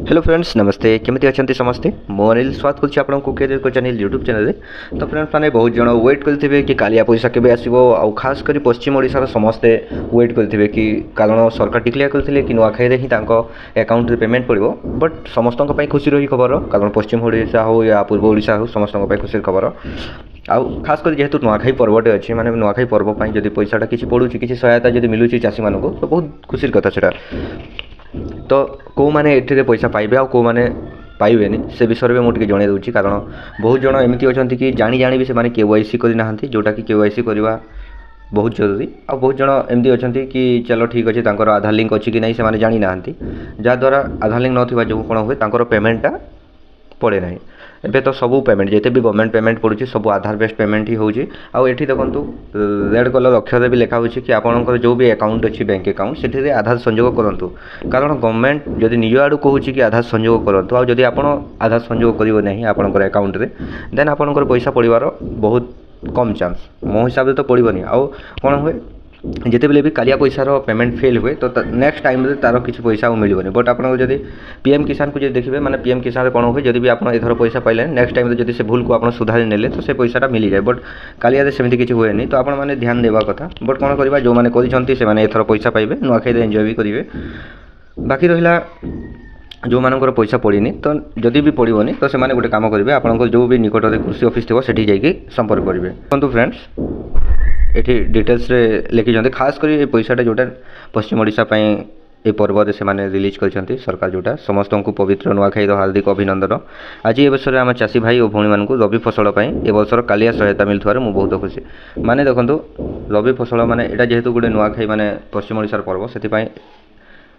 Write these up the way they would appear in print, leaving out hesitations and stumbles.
Hello friends नमस्ते केमती अच्छा समस्ते मो अनिल स्वागत करुच्ची आपको कैरियर को चैनल यूट्यूब चैनल तो फ्रेंड्स मैंने बहुत जन वेट करेंगे कि कालिया पैसा केबे आसीबो आ खास कर पश्चिम ओडिशा समस्ते वेट करेंगे कि कारण सरकार डिक्लेयर करते कि नुआखाई ही अकाउंट रे पेमेंट पड़ो बट समस्त खुशी रही खबर कारण पश्चिम ओडिशा हो या पूर्व ओडिशा हो समस्त खुशी खबर आउ खास कर जेहेतु नुआखाई पर्वटे अच्छी माने नुआखाई पर्व जब पैसाटा किसी पड़ू कि सहायता जब मिलूँ चाषी मानक तो बहुत खुशी कथा से तो कौ मैंने ये पैसा पाइबे आ कौ मैंने पाइबेनि से विषय में मुझे जन दूसरी कारण बहुत जन एमती अच्छा कि जानी जानी भी से केवाईसी करना जोटा कि केवाईसी करवा बहुत जरूरी आ बहुत जन एमती अच्छा कि चलो ठीक अच्छे आधार लिंक अच्छी कि नहीं से जानी ना जहाँद्वारा आधार लिंक ना जो कौन हुए पेमेंटा पड़े ना एबे तो सबू पेमेंट जिते भी गवर्नमेंट पेमेंट पड़ुछि सब आधार बेस्ड पेमेंट ही होउछि आ एठी देखंतु रेड कलर अक्षर भी लिखा होछि कि आपनकर जो भी अकाउंट अछि बैंक अकाउंट सेठी आधार संयोग करंतु कारण गवर्नमेंट जदि निज आडू कहूछि कि आधार संयोग करंतु आ जदि आपण आधार संयोग करिवो नहीं आपनकर अकाउंट रे देन आपनकर पैसा पड़िवार बहुत कम चांस मो हिसाब से तो पड़ोनी आउ कौन हुए जिते भी कालिया पैसार पेमेंट फेल हुए तो नेक्स्ट टाइम रे तार किसी पैसा मिलबनी बट आप जब पीएम किसान को देखिए माने पीएम किसान कौन हुए जब भी आप एथर पैसा पाइले नेक्स्ट टाइम जब से भूल को आप सुधारी नेले तो से पैसाटा मिल जाए बट कालिया सेमती किसी हुए नहीं तो आप मैंने ध्यान देवा कथा बट कौन करवा जो मैंने कर एथर पैसा पाइबे नुआखाई एंजॉय भी करेंगे बाकी रहा जो मानकर पैसा पड़नी तो जदि भी पड़ोनी तो से गोटे काम करेंगे आपंकर जो भी निकट में कृषि ऑफिस थी से जाकि संपर्क करेंगे देखो फ्रेंड्स ये डिटेल्स रे लिखी खास कर पैसाटा जोटा पश्चिम ओडिशा ये पर्व से रिलीज कर सरकार जोटा समस्त को पवित्र नुआखाई हार्दिक अभिनंदन आज ये वर्ष आम चाषी भाई और भौणी मानक रबी फसल ए वर्षर कालिया सहायता मिलुवार मुझे बहुत खुशी माने देखो रबी फसल माने एटा जेहेतु गोटे नुआखाई माने पश्चिम ओडिशार पर्व से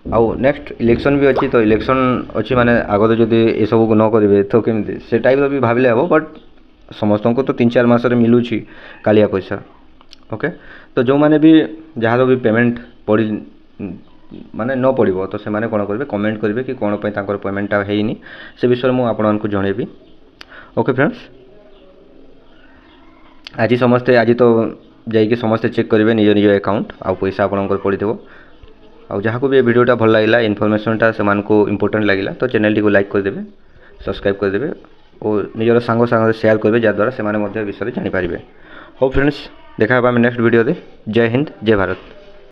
आउ नेक्स्ट इलेक्शन भी अच्छी तो इलेक्शन अच्छी माने आगत जदि ये सब न करेंगे तो केमती से टाइप भी भाविले हे बट समस्त को तो 3-4 मासरे मिलूची कालिया पैसा ओके तो जो मैंने भी जहाँ भी पेमेंट पड़ी माने न पड़ो तो से मैंने कौन करेंगे कमेंट करेंगे कि कौन पर पेमेंटा है से विषय में आपको जनइबी ओके फ्रेंड्स आज समस्ते आज तो जाइए समस्ते चेक करेंगे निज निज अकाउंट आउ पैसा आपंकर पड़ो आ जहाँ को भी वीडियोटा भल लगे इनफॉरमेशनटा से इंपोर्टेंट लगे तो चैनल को लाइक करदे सब्सक्राइब करदे और निजर सांग सांग शेयर करेंगे जहाँद्वारा से विषय जानीपारे हो फ्रेंड्स देखा नेक्स्ट वीडियो जय हिंद जय भारत।